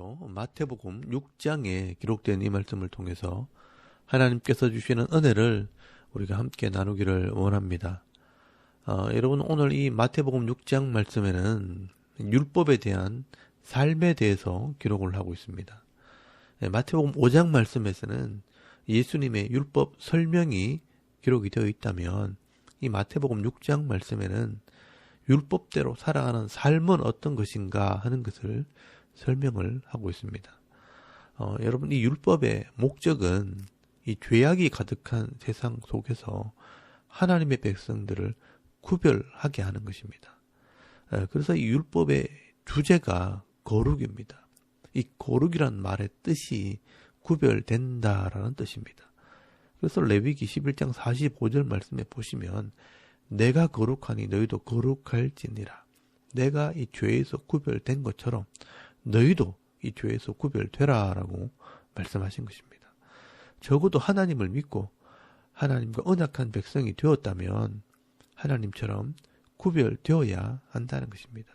오늘도 마태복음 6장에 기록된 이 말씀을 통해서 하나님께서 주시는 은혜를 우리가 함께 나누기를 원합니다. 여러분, 오늘 이 마태복음 6장 말씀에는 율법에 대한 삶에 대해서 기록을 하고 있습니다. 마태복음 5장 말씀에서는 예수님의 율법 설명이 기록이 되어 있다면, 이 마태복음 6장 말씀에는 율법대로 살아가는 삶은 어떤 것인가 하는 것을 설명을 하고 있습니다. 여러분, 이 율법의 목적은 이 죄악이 가득한 세상 속에서 하나님의 백성들을 구별하게 하는 것입니다. 그래서 이 율법의 주제가 거룩입니다. 이 거룩이란 말의 뜻이 구별된다라는 뜻입니다. 그래서 레위기 11장 45절 말씀에 보시면 내가 거룩하니 너희도 거룩할지니라. 내가 이 죄에서 구별된 것처럼 너희도 이 죄에서 구별되라 라고 말씀하신 것입니다. 적어도 하나님을 믿고 하나님과 언약한 백성이 되었다면 하나님처럼 구별되어야 한다는 것입니다.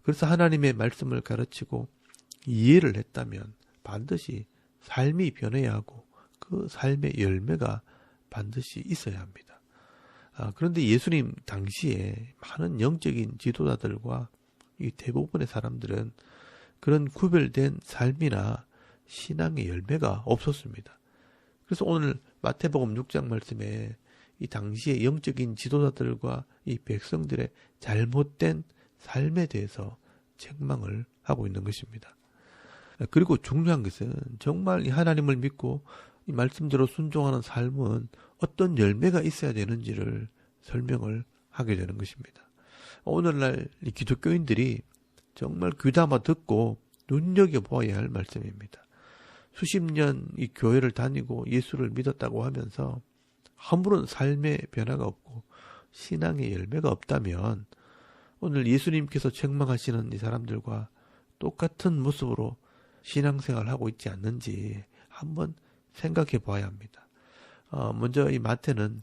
그래서 하나님의 말씀을 가르치고 이해를 했다면 반드시 삶이 변해야 하고 그 삶의 열매가 반드시 있어야 합니다. 그런데 예수님 당시에 많은 영적인 지도자들과 이 대부분의 사람들은 그런 구별된 삶이나 신앙의 열매가 없었습니다. 그래서 오늘 마태복음 6장 말씀에 이 당시의 영적인 지도자들과 이 백성들의 잘못된 삶에 대해서 책망을 하고 있는 것입니다. 그리고 중요한 것은 정말 이 하나님을 믿고 이 말씀대로 순종하는 삶은 어떤 열매가 있어야 되는지를 설명을 하게 되는 것입니다. 오늘날 이 기독교인들이 정말 귀담아 듣고 눈여겨보아야 할 말씀입니다. 수십 년 이 교회를 다니고 예수를 믿었다고 하면서 아무런 삶의 변화가 없고 신앙의 열매가 없다면 오늘 예수님께서 책망하시는 이 사람들과 똑같은 모습으로 신앙생활을 하고 있지 않는지 한번 생각해 봐야 합니다. 먼저 이 마태복음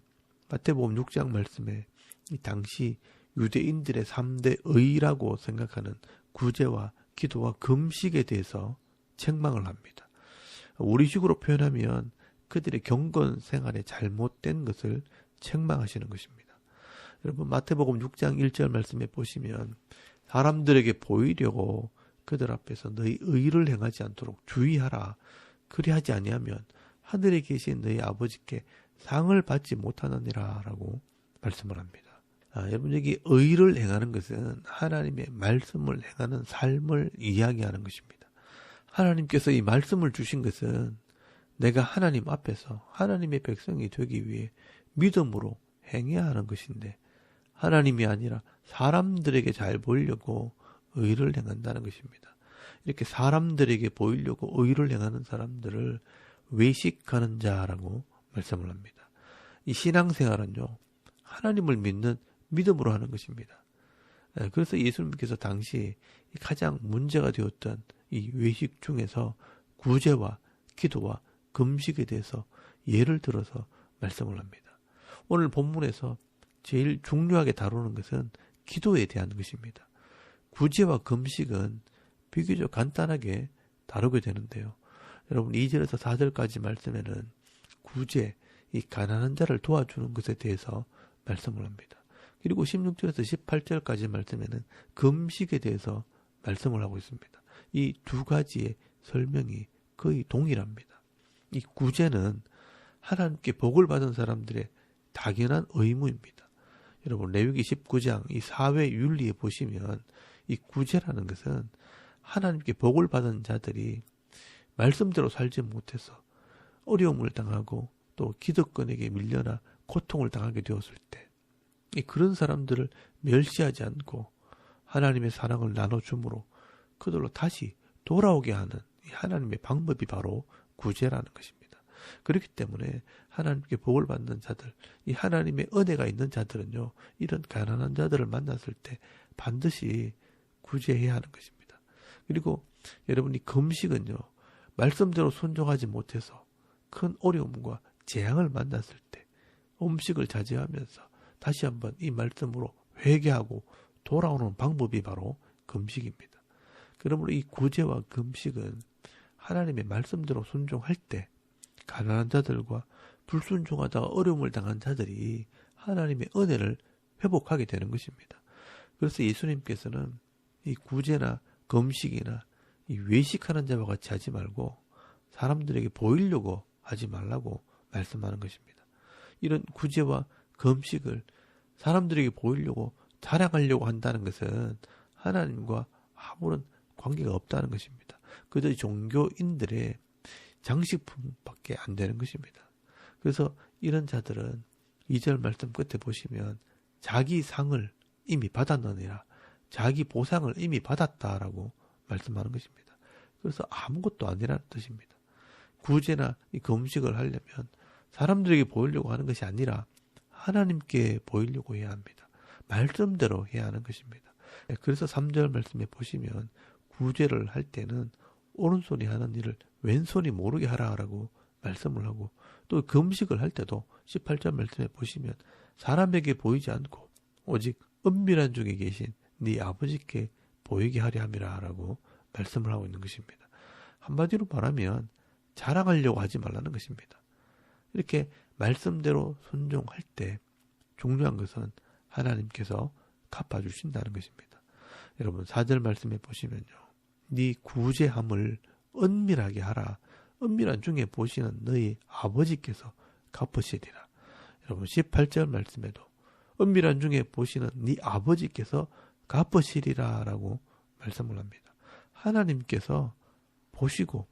6장 말씀에 이 당시 유대인들의 3대 의라고 생각하는 구제와 기도와 금식에 대해서 책망을 합니다. 우리식으로 표현하면 그들의 경건 생활에 잘못된 것을 책망하시는 것입니다. 여러분, 마태복음 6장 1절 말씀에 보시면 사람들에게 보이려고 그들 앞에서 너희 의를 행하지 않도록 주의하라. 그리하지 아니하면 하늘에 계신 너희 아버지께 상을 받지 못하느니라 라고 말씀을 합니다. 여러분, 여기 의를 행하는 것은 하나님의 말씀을 행하는 삶을 이야기하는 것입니다. 하나님께서 이 말씀을 주신 것은 내가 하나님 앞에서 하나님의 백성이 되기 위해 믿음으로 행해야 하는 것인데 하나님이 아니라 사람들에게 잘 보이려고 의를 행한다는 것입니다. 이렇게 사람들에게 보이려고 의를 행하는 사람들을 외식하는 자라고 말씀을 합니다. 이 신앙생활은요, 하나님을 믿는 믿음으로 하는 것입니다. 그래서 예수님께서 당시 가장 문제가 되었던 이 외식 중에서 구제와 기도와 금식에 대해서 예를 들어서 말씀을 합니다. 오늘 본문에서 제일 중요하게 다루는 것은 기도에 대한 것입니다. 구제와 금식은 비교적 간단하게 다루게 되는데요. 여러분, 2절에서 4절까지 말씀에는 구제, 이 가난한 자를 도와주는 것에 대해서 말씀을 합니다. 그리고 16절에서 18절까지 말씀에는 금식에 대해서 말씀을 하고 있습니다. 이 두 가지의 설명이 거의 동일합니다. 이 구제는 하나님께 복을 받은 사람들의 당연한 의무입니다. 여러분, 레위기 19장 이 사회 윤리에 보시면 이 구제라는 것은 하나님께 복을 받은 자들이 말씀대로 살지 못해서 어려움을 당하고 또 기득권에게 밀려나 고통을 당하게 되었을 때 그런 사람들을 멸시하지 않고 하나님의 사랑을 나눠줌으로 그들로 다시 돌아오게 하는 하나님의 방법이 바로 구제라는 것입니다. 그렇기 때문에 하나님께 복을 받는 자들, 이 하나님의 은혜가 있는 자들은요, 이런 가난한 자들을 만났을 때 반드시 구제해야 하는 것입니다. 그리고 여러분이 금식은요, 말씀대로 순종하지 못해서 큰 어려움과 재앙을 만났을 때 음식을 자제하면서 다시 한번 이 말씀으로 회개하고 돌아오는 방법이 바로 금식입니다. 그러므로 이 구제와 금식은 하나님의 말씀대로 순종할 때 가난한 자들과 불순종하다가 어려움을 당한 자들이 하나님의 은혜를 회복하게 되는 것입니다. 그래서 예수님께서는 이 구제나 금식이나 이 외식하는 자와 같이 하지 말고 사람들에게 보이려고 하지 말라고 말씀하는 것입니다. 이런 구제와 금식을 사람들에게 보이려고 자랑하려고 한다는 것은 하나님과 아무런 관계가 없다는 것입니다. 그저 종교인들의 장식품밖에 안 되는 것입니다. 그래서 이런 자들은 2절 말씀 끝에 보시면 자기 상을 이미 받았느니라, 자기 보상을 이미 받았다라고 말씀하는 것입니다. 그래서 아무것도 아니라는 뜻입니다. 구제나 이 금식을 하려면 사람들에게 보이려고 하는 것이 아니라 하나님께 보이려고 해야 합니다. 말씀대로 해야 하는 것입니다. 그래서 3절 말씀에 보시면 구제를 할 때는 오른손이 하는 일을 왼손이 모르게 하라라고 말씀을 하고, 또 금식을 할 때도 18절 말씀에 보시면 사람에게 보이지 않고 오직 은밀한 중에 계신 네 아버지께 보이게 하려 함이라라고 말씀을 하고 있는 것입니다. 한마디로 말하면 자랑하려고 하지 말라는 것입니다. 이렇게 말씀대로 순종할 때 중요한 것은 하나님께서 갚아주신다는 것입니다. 여러분 4절 말씀에 보시면요, 네 구제함을 은밀하게 하라. 은밀한 중에 보시는 너희 아버지께서 갚으시리라. 여러분 18절 말씀에도 은밀한 중에 보시는 네 아버지께서 갚으시리라 라고 말씀을 합니다. 하나님께서 보시고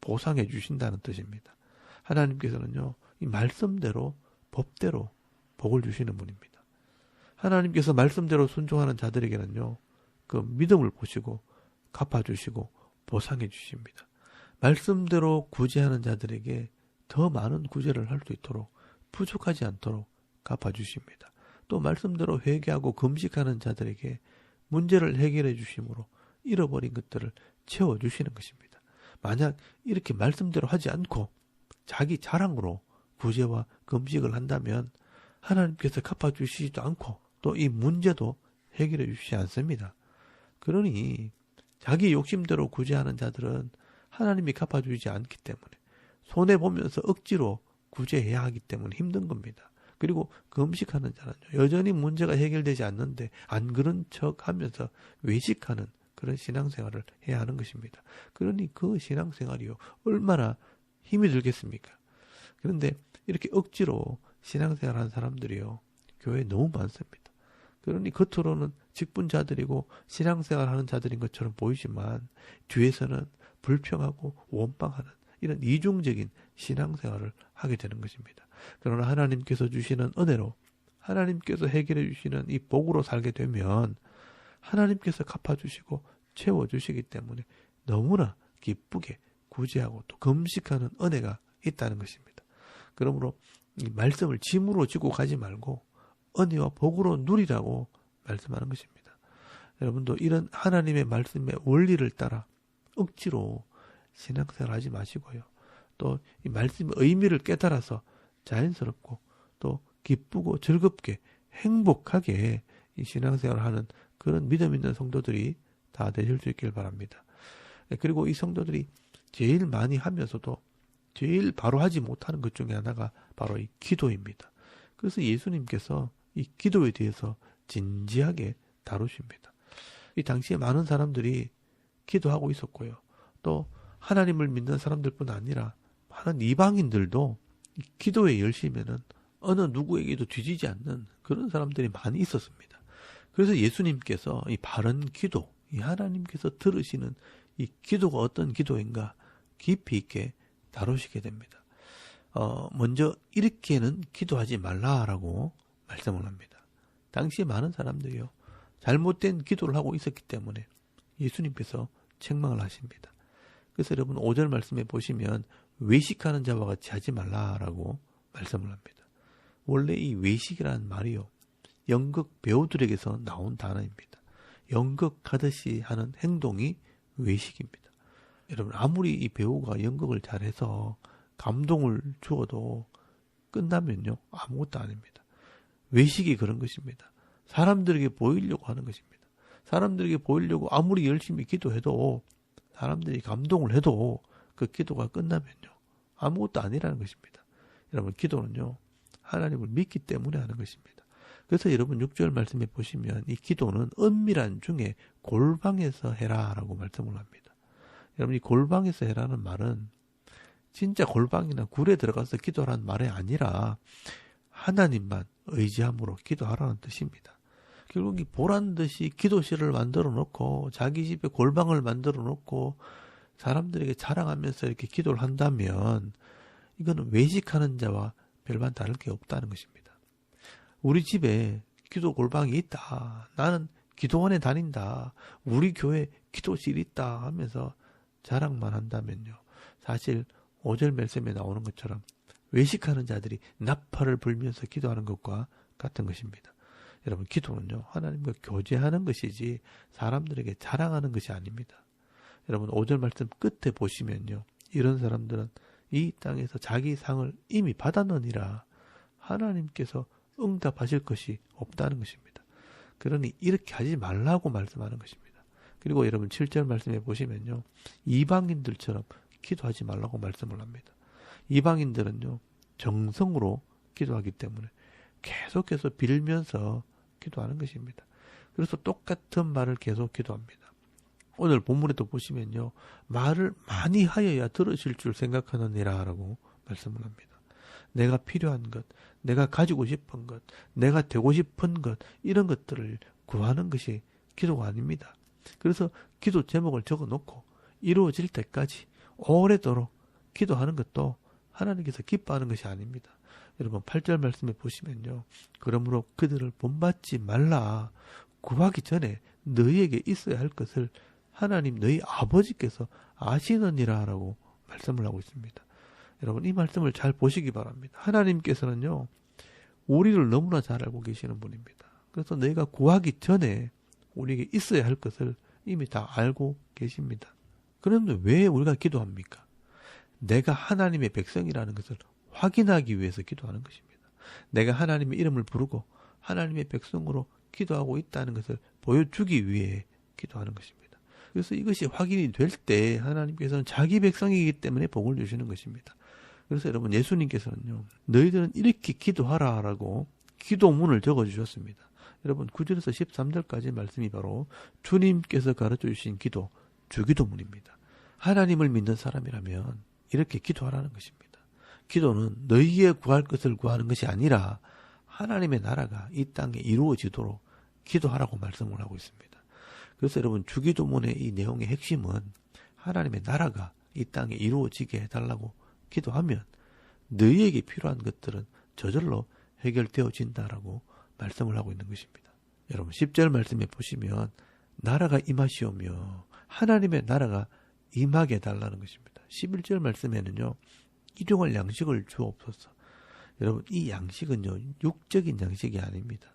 보상해 주신다는 뜻입니다. 하나님께서는요, 이 말씀대로 법대로 복을 주시는 분입니다. 하나님께서 말씀대로 순종하는 자들에게는요, 그 믿음을 보시고 갚아주시고 보상해 주십니다. 말씀대로 구제하는 자들에게 더 많은 구제를 할 수 있도록 부족하지 않도록 갚아주십니다. 또 말씀대로 회개하고 금식하는 자들에게 문제를 해결해 주심으로 잃어버린 것들을 채워주시는 것입니다. 만약 이렇게 말씀대로 하지 않고 자기 자랑으로 구제와 금식을 한다면 하나님께서 갚아주시지도 않고 또 이 문제도 해결해 주시지 않습니다. 그러니 자기 욕심대로 구제하는 자들은 하나님이 갚아주지 않기 때문에 손해보면서 억지로 구제해야 하기 때문에 힘든 겁니다. 그리고 금식하는 자는 여전히 문제가 해결되지 않는데 안 그런 척 하면서 외식하는 그런 신앙생활을 해야 하는 것입니다. 그러니 그 신앙생활이요, 얼마나 힘이 들겠습니까? 그런데 이렇게 억지로 신앙생활하는 사람들이요, 교회에 너무 많습니다. 그러니 겉으로는 직분자들이고 신앙생활하는 자들인 것처럼 보이지만 뒤에서는 불평하고 원망하는 이런 이중적인 신앙생활을 하게 되는 것입니다. 그러나 하나님께서 주시는 은혜로 하나님께서 해결해 주시는 이 복으로 살게 되면 하나님께서 갚아주시고 채워주시기 때문에 너무나 기쁘게 구제하고 또 금식하는 은혜가 있다는 것입니다. 그러므로 이 말씀을 짐으로 지고 가지 말고 은혜와 복으로 누리라고 말씀하는 것입니다. 여러분도 이런 하나님의 말씀의 원리를 따라 억지로 신앙생활 하지 마시고요. 또 이 말씀의 의미를 깨달아서 자연스럽고 또 기쁘고 즐겁게 행복하게 이 신앙생활을 하는 그런 믿음 있는 성도들이 다 되실 수 있길 바랍니다. 그리고 이 성도들이 제일 많이 하면서도 제일 바로 하지 못하는 것 중에 하나가 바로 이 기도입니다. 그래서 예수님께서 이 기도에 대해서 진지하게 다루십니다. 이 당시에 많은 사람들이 기도하고 있었고요. 또 하나님을 믿는 사람들뿐 아니라 많은 이방인들도 기도에 열심히는 어느 누구에게도 뒤지지 않는 그런 사람들이 많이 있었습니다. 그래서 예수님께서 이 바른 기도, 이 하나님께서 들으시는 이 기도가 어떤 기도인가 깊이 있게 다루시게 됩니다. 먼저 이렇게는 기도하지 말라라고 말씀을 합니다. 당시에 많은 사람들이요, 잘못된 기도를 하고 있었기 때문에 예수님께서 책망을 하십니다. 그래서 여러분 5절 말씀에 보시면 외식하는 자와 같이 하지 말라라고 말씀을 합니다. 원래 이 외식이라는 말이요, 연극 배우들에게서 나온 단어입니다. 연극하듯이 하는 행동이 외식입니다. 여러분 아무리 이 배우가 연극을 잘해서 감동을 주어도 끝나면요 아무것도 아닙니다. 외식이 그런 것입니다. 사람들에게 보이려고 하는 것입니다. 사람들에게 보이려고 아무리 열심히 기도해도, 사람들이 감동을 해도 그 기도가 끝나면요, 아무것도 아니라는 것입니다. 여러분, 기도는요, 하나님을 믿기 때문에 하는 것입니다. 그래서 여러분 6절 말씀에 보시면 이 기도는 은밀한 중에 골방에서 해라라고 말씀을 합니다. 여러분, 이 골방에서 해라는 말은 진짜 골방이나 굴에 들어가서 기도하라는 말이 아니라 하나님만 의지함으로 기도하라는 뜻입니다. 결국 이 보란 듯이 기도실을 만들어 놓고 자기 집에 골방을 만들어 놓고 사람들에게 자랑하면서 이렇게 기도를 한다면 이거는 외식하는 자와 별반 다를 게 없다는 것입니다. 우리 집에 기도 골방이 있다. 나는 기도원에 다닌다. 우리 교회 기도실이 있다 하면서 자랑만 한다면요. 사실 5절 말씀에 나오는 것처럼 외식하는 자들이 나팔을 불면서 기도하는 것과 같은 것입니다. 여러분, 기도는요, 하나님과 교제하는 것이지 사람들에게 자랑하는 것이 아닙니다. 여러분, 5절 말씀 끝에 보시면요, 이런 사람들은 이 땅에서 자기 상을 이미 받았느니라 하나님께서 응답하실 것이 없다는 것입니다. 그러니 이렇게 하지 말라고 말씀하는 것입니다. 그리고 여러분 7절 말씀에 보시면요, 이방인들처럼 기도하지 말라고 말씀을 합니다. 이방인들은요, 정성으로 기도하기 때문에 계속해서 빌면서 기도하는 것입니다. 그래서 똑같은 말을 계속 기도합니다. 오늘 본문에도 보시면요, 말을 많이 하여야 들으실 줄 생각하느니라 라고 말씀을 합니다. 내가 필요한 것, 내가 가지고 싶은 것, 내가 되고 싶은 것, 이런 것들을 구하는 것이 기도가 아닙니다. 그래서 기도 제목을 적어놓고 이루어질 때까지 오래도록 기도하는 것도 하나님께서 기뻐하는 것이 아닙니다. 여러분 8절 말씀에 보시면요, 그러므로 그들을 본받지 말라. 구하기 전에 너희에게 있어야 할 것을 하나님 너희 아버지께서 아시느니라 라고 말씀을 하고 있습니다. 여러분, 이 말씀을 잘 보시기 바랍니다. 하나님께서는요, 우리를 너무나 잘 알고 계시는 분입니다. 그래서 너희가 구하기 전에 우리에게 있어야 할 것을 이미 다 알고 계십니다. 그런데 왜 우리가 기도합니까? 내가 하나님의 백성이라는 것을 확인하기 위해서 기도하는 것입니다. 내가 하나님의 이름을 부르고 하나님의 백성으로 기도하고 있다는 것을 보여주기 위해 기도하는 것입니다. 그래서 이것이 확인이 될 때 하나님께서는 자기 백성이기 때문에 복을 주시는 것입니다. 그래서 여러분, 예수님께서는요, 너희들은 이렇게 기도하라라고 기도문을 적어주셨습니다. 여러분, 9절에서 13절까지 말씀이 바로 주님께서 가르쳐 주신 기도, 주기도문입니다. 하나님을 믿는 사람이라면 이렇게 기도하라는 것입니다. 기도는 너희의 구할 것을 구하는 것이 아니라 하나님의 나라가 이 땅에 이루어지도록 기도하라고 말씀을 하고 있습니다. 그래서 여러분, 주기도문의 이 내용의 핵심은 하나님의 나라가 이 땅에 이루어지게 해달라고 기도하면 너희에게 필요한 것들은 저절로 해결되어진다라고 말씀을 하고 있는 것입니다. 여러분 10절 말씀에 보시면 나라가 임하시오며 하나님의 나라가 임하게 해달라는 것입니다. 11절 말씀에는요, 일용할 양식을 주옵소서. 여러분, 이 양식은요, 육적인 양식이 아닙니다.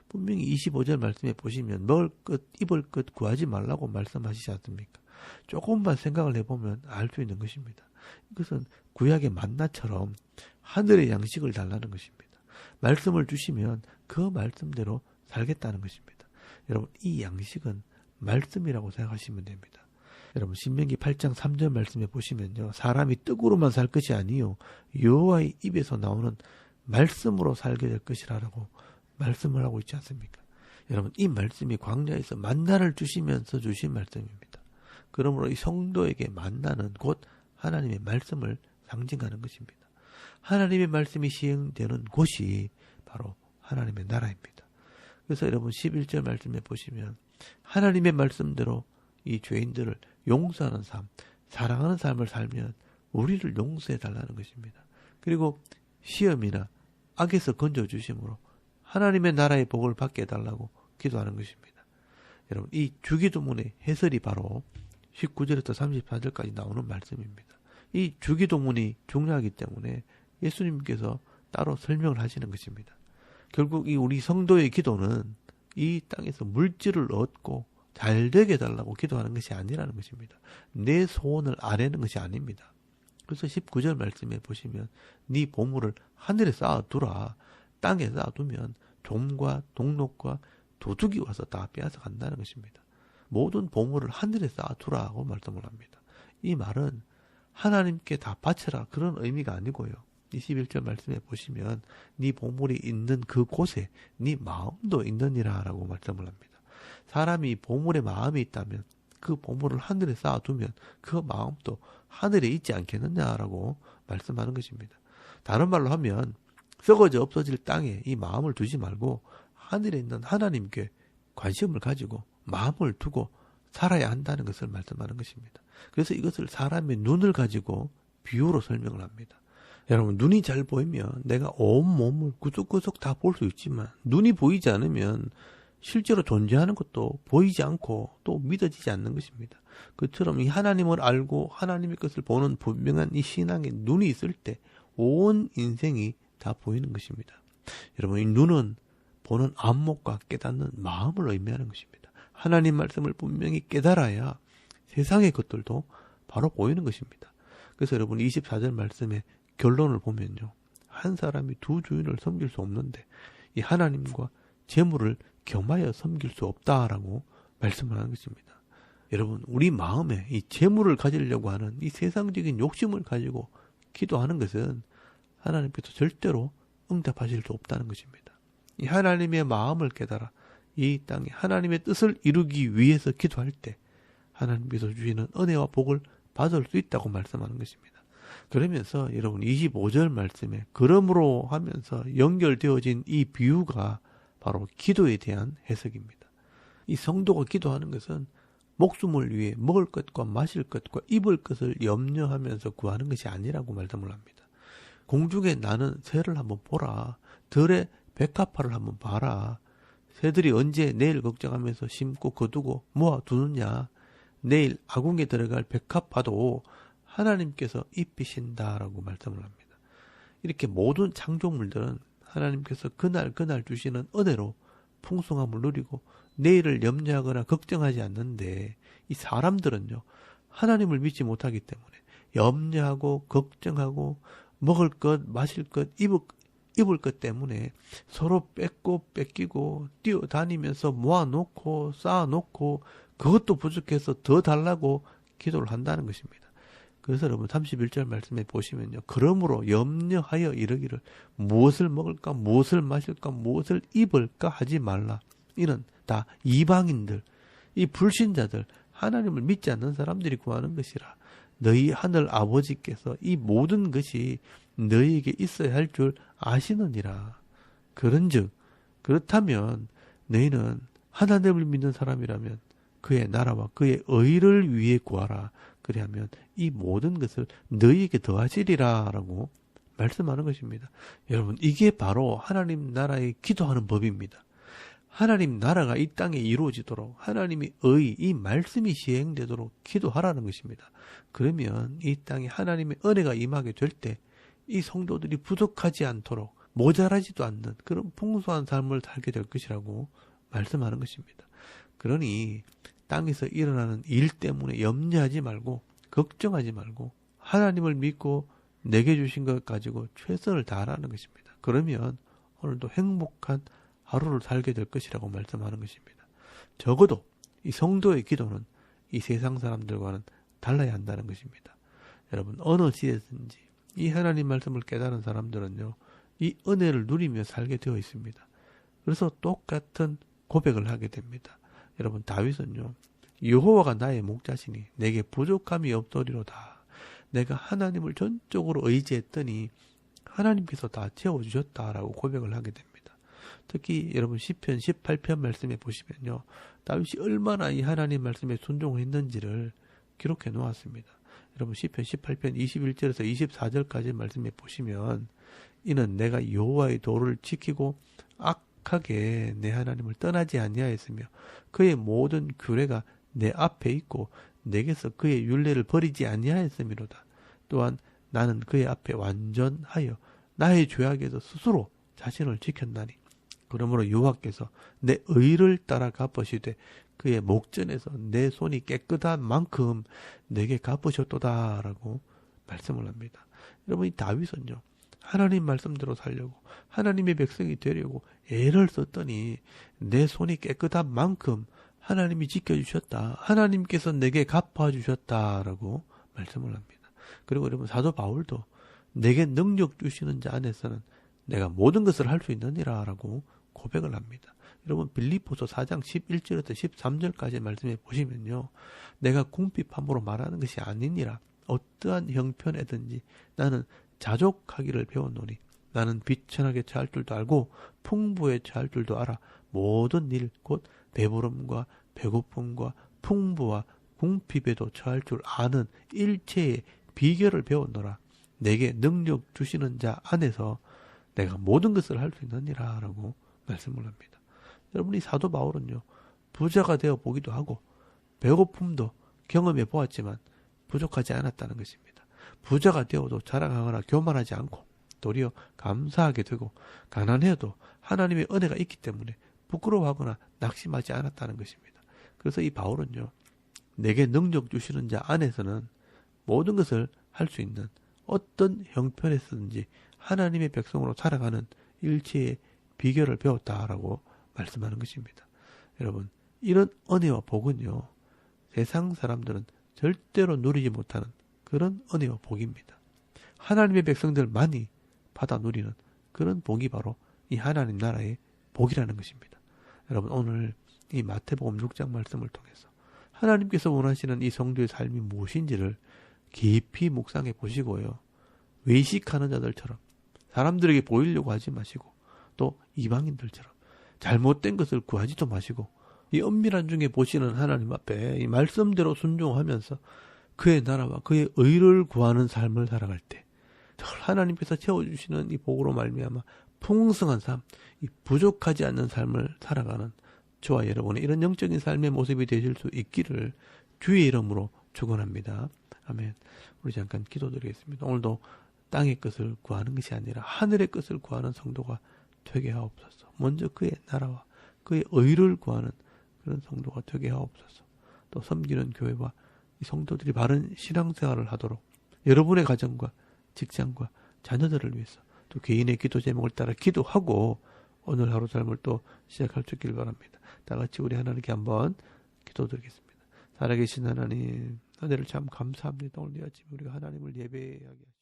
분명히 25절 말씀에 보시면 먹을 것, 입을 것 구하지 말라고 말씀하시지 않습니까? 조금만 생각을 해보면 알 수 있는 것입니다. 이것은 구약의 만나처럼 하늘의 양식을 달라는 것입니다. 말씀을 주시면 그 말씀대로 살겠다는 것입니다. 여러분, 이 양식은 말씀이라고 생각하시면 됩니다. 여러분, 신명기 8장 3절 말씀에 보시면요, 사람이 떡으로만 살 것이 아니요 여호와의 입에서 나오는 말씀으로 살게 될 것이라고 말씀을 하고 있지 않습니까? 여러분, 이 말씀이 광야에서 만나를 주시면서 주신 말씀입니다. 그러므로 이 성도에게 만나는 곧 하나님의 말씀을 상징하는 것입니다. 하나님의 말씀이 시행되는 곳이 바로 하나님의 나라입니다. 그래서 여러분 11절 말씀에 보시면 하나님의 말씀대로 이 죄인들을 용서하는 삶, 사랑하는 삶을 살면 우리를 용서해 달라는 것입니다. 그리고 시험이나 악에서 건져주심으로 하나님의 나라의 복을 받게 해달라고 기도하는 것입니다. 여러분, 이 주기도문의 해설이 바로 19절에서 34절까지 나오는 말씀입니다. 이 주기도문이 중요하기 때문에 예수님께서 따로 설명을 하시는 것입니다. 결국 이 우리 성도의 기도는 이 땅에서 물질을 얻고 잘 되게 해달라고 기도하는 것이 아니라는 것입니다. 내 소원을 아뢰는 것이 아닙니다. 그래서 19절 말씀에 보시면 네 보물을 하늘에 쌓아두라. 땅에 쌓아두면 좀과 동록과 도둑이 와서 다 빼앗아 간다는 것입니다. 모든 보물을 하늘에 쌓아두라고 말씀을 합니다. 이 말은 하나님께 다 바쳐라 그런 의미가 아니고요. 21절 말씀에 보시면 네 보물이 있는 그곳에 네 마음도 있느니라 라고 말씀을 합니다. 사람이 보물에 마음이 있다면 그 보물을 하늘에 쌓아두면 그 마음도 하늘에 있지 않겠느냐라고 말씀하는 것입니다. 다른 말로 하면 썩어져 없어질 땅에 이 마음을 두지 말고 하늘에 있는 하나님께 관심을 가지고 마음을 두고 살아야 한다는 것을 말씀하는 것입니다. 그래서 이것을 사람의 눈을 가지고 비유로 설명을 합니다. 여러분, 눈이 잘 보이면 내가 온몸을 구석구석 다 볼 수 있지만 눈이 보이지 않으면 실제로 존재하는 것도 보이지 않고 또 믿어지지 않는 것입니다. 그처럼 이 하나님을 알고 하나님의 것을 보는 분명한 이 신앙의 눈이 있을 때 온 인생이 다 보이는 것입니다. 여러분, 이 눈은 보는 안목과 깨닫는 마음을 의미하는 것입니다. 하나님 말씀을 분명히 깨달아야 세상의 것들도 바로 보이는 것입니다. 그래서 여러분 24절 말씀의 결론을 보면요. 한 사람이 두 주인을 섬길 수 없는데 이 하나님과 재물을 겸하여 섬길 수 없다라고 말씀을 하는 것입니다. 여러분, 우리 마음에 이 재물을 가지려고 하는 이 세상적인 욕심을 가지고 기도하는 것은 하나님께서 절대로 응답하실 수 없다는 것입니다. 이 하나님의 마음을 깨달아 이 땅에 하나님의 뜻을 이루기 위해서 기도할 때 하나님께서 주시는 은혜와 복을 받을 수 있다고 말씀하는 것입니다. 그러면서 여러분 25절 말씀에 그러므로 하면서 연결되어진 이 비유가 바로 기도에 대한 해석입니다. 이 성도가 기도하는 것은 목숨을 위해 먹을 것과 마실 것과 입을 것을 염려하면서 구하는 것이 아니라고 말씀을 합니다. 공중에 나는 새를 한번 보라. 들의 백합화를 한번 봐라. 새들이 언제 내일 걱정하면서 심고 거두고 모아두느냐. 내일 아궁에 들어갈 백합화도 하나님께서 입히신다라고 말씀을 합니다. 이렇게 모든 창조물들은 하나님께서 그날 주시는 은혜로 풍성함을 누리고 내일을 염려하거나 걱정하지 않는데 이 사람들은요, 하나님을 믿지 못하기 때문에 염려하고 걱정하고 먹을 것, 마실 것, 입을 것 때문에 서로 뺏고 뺏기고 뛰어다니면서 모아놓고 쌓아놓고 그것도 부족해서 더 달라고 기도를 한다는 것입니다. 그래서 여러분 31절 말씀에 보시면요. 그러므로 염려하여 이르기를 무엇을 먹을까, 무엇을 마실까, 무엇을 입을까 하지 말라. 이는 다 이방인들, 이 불신자들, 하나님을 믿지 않는 사람들이 구하는 것이라. 너희 하늘 아버지께서 이 모든 것이 너희에게 있어야 할 줄 아시느니라. 그런즉 그렇다면 너희는 하나님을 믿는 사람이라면 그의 나라와 그의 의를 위해 구하라. 그리하면 이 모든 것을 너희에게 더하시리라 라고 말씀하는 것입니다. 여러분, 이게 바로 하나님 나라의 기도하는 법입니다. 하나님 나라가 이 땅에 이루어지도록 하나님의 의, 이 말씀이 시행되도록 기도하라는 것입니다. 그러면 이 땅에 하나님의 은혜가 임하게 될 때 이 성도들이 부족하지 않도록 모자라지도 않는 그런 풍성한 삶을 살게 될 것이라고 말씀하는 것입니다. 그러니 땅에서 일어나는 일 때문에 염려하지 말고 걱정하지 말고 하나님을 믿고 내게 주신 것 가지고 최선을 다하라는 것입니다. 그러면 오늘도 행복한 하루를 살게 될 것이라고 말씀하는 것입니다. 적어도 이 성도의 기도는 이 세상 사람들과는 달라야 한다는 것입니다. 여러분, 어느 시대든지 이 하나님 말씀을 깨달은 사람들은요, 이 은혜를 누리며 살게 되어 있습니다. 그래서 똑같은 고백을 하게 됩니다. 여러분, 다윗은요, 여호와가 나의 목자시니 내게 부족함이 없더리로다. 내가 하나님을 전적으로 의지했더니 하나님께서 다 채워주셨다라고 고백을 하게 됩니다. 특히 여러분 시편 18편 말씀에 보시면요, 다윗이 얼마나 이 하나님 말씀에 순종을 했는지를 기록해 놓았습니다. 여러분 시편 18편 21절에서 24절까지 말씀에 보시면 이는 내가 여호와의 도를 지키고 악하게 내 하나님을 떠나지 아니하였으며 그의 모든 규례가 내 앞에 있고 내게서 그의 율례를 버리지 아니하였음이로다. 또한 나는 그의 앞에 완전하여 나의 죄악에서 스스로 자신을 지켰나니 그러므로 여호와께서 내 의를 따라 갚으시되 그의 목전에서 내 손이 깨끗한 만큼 내게 갚으셨도다라고 말씀을 합니다. 여러분, 이 다윗은요, 하나님 말씀대로 살려고 하나님의 백성이 되려고 애를 썼더니 내 손이 깨끗한 만큼 하나님이 지켜주셨다. 하나님께서 내게 갚아주셨다라고 말씀을 합니다. 그리고 여러분 사도 바울도 내게 능력 주시는 자 안에서는 내가 모든 것을 할 수 있느니라 라고 고백을 합니다. 여러분 빌립보서 4장 11절에서 13절까지 말씀해 보시면요. 내가 궁핍함으로 말하는 것이 아니니라. 어떠한 형편에든지 나는 자족하기를 배웠노니 나는 비천하게 처할 줄도 알고 풍부에 처할 줄도 알아. 모든 일 곧 배부름과 배고픔과 풍부와 궁핍에도 처할 줄 아는 일체의 비결을 배웠노라. 내게 능력 주시는 자 안에서 내가 모든 것을 할 수 있느니라 라고 말씀을 합니다. 여러분 이 사도 바울은요. 부자가 되어 보기도 하고 배고픔도 경험해 보았지만 부족하지 않았다는 것입니다. 부자가 되어도 자랑하거나 교만하지 않고 도리어 감사하게 되고 가난해도 하나님의 은혜가 있기 때문에 부끄러워하거나 낙심하지 않았다는 것입니다. 그래서 이 바울은요. 내게 능력 주시는 자 안에서는 모든 것을 할 수 있는 어떤 형편에서든지 하나님의 백성으로 살아가는 일체의 비결을 배웠다라고 말씀하는 것입니다. 여러분 이런 은혜와 복은요. 세상 사람들은 절대로 누리지 못하는 그런 은혜와 복입니다. 하나님의 백성들만이 받아 누리는 그런 복이 바로 이 하나님 나라의 복이라는 것입니다. 여러분 오늘 이 마태복음 6장 말씀을 통해서 하나님께서 원하시는 이 성도의 삶이 무엇인지를 깊이 묵상해 보시고요. 외식하는 자들처럼 사람들에게 보이려고 하지 마시고 또 이방인들처럼 잘못된 것을 구하지도 마시고 이 은밀한 중에 보시는 하나님 앞에 이 말씀대로 순종하면서 그의 나라와 그의 의를 구하는 삶을 살아갈 때 하나님께서 채워주시는 이 복으로 말미암아 풍성한 삶, 이 부족하지 않는 삶을 살아가는 저와 여러분의 이런 영적인 삶의 모습이 되실 수 있기를 주의 이름으로 축원합니다. 아멘. 우리 잠깐 기도드리겠습니다. 오늘도 땅의 것을 구하는 것이 아니라 하늘의 것을 구하는 성도가 되게 하옵소서. 먼저 그의 나라와 그의 의를 구하는 그런 성도가 되게 하옵소서. 또 섬기는 교회와 이 성도들이 바른 신앙생활을 하도록 여러분의 가정과 직장과 자녀들을 위해서 또 개인의 기도 제목을 따라 기도하고 오늘 하루 삶을 또 시작할 수 있기를 바랍니다. 다 같이 우리 하나님께 한번 기도드리겠습니다. 살아계신 하나님, 은혜를 참 감사합니다. 오늘 이 아침에 우리가 하나님을 예배하게 하시고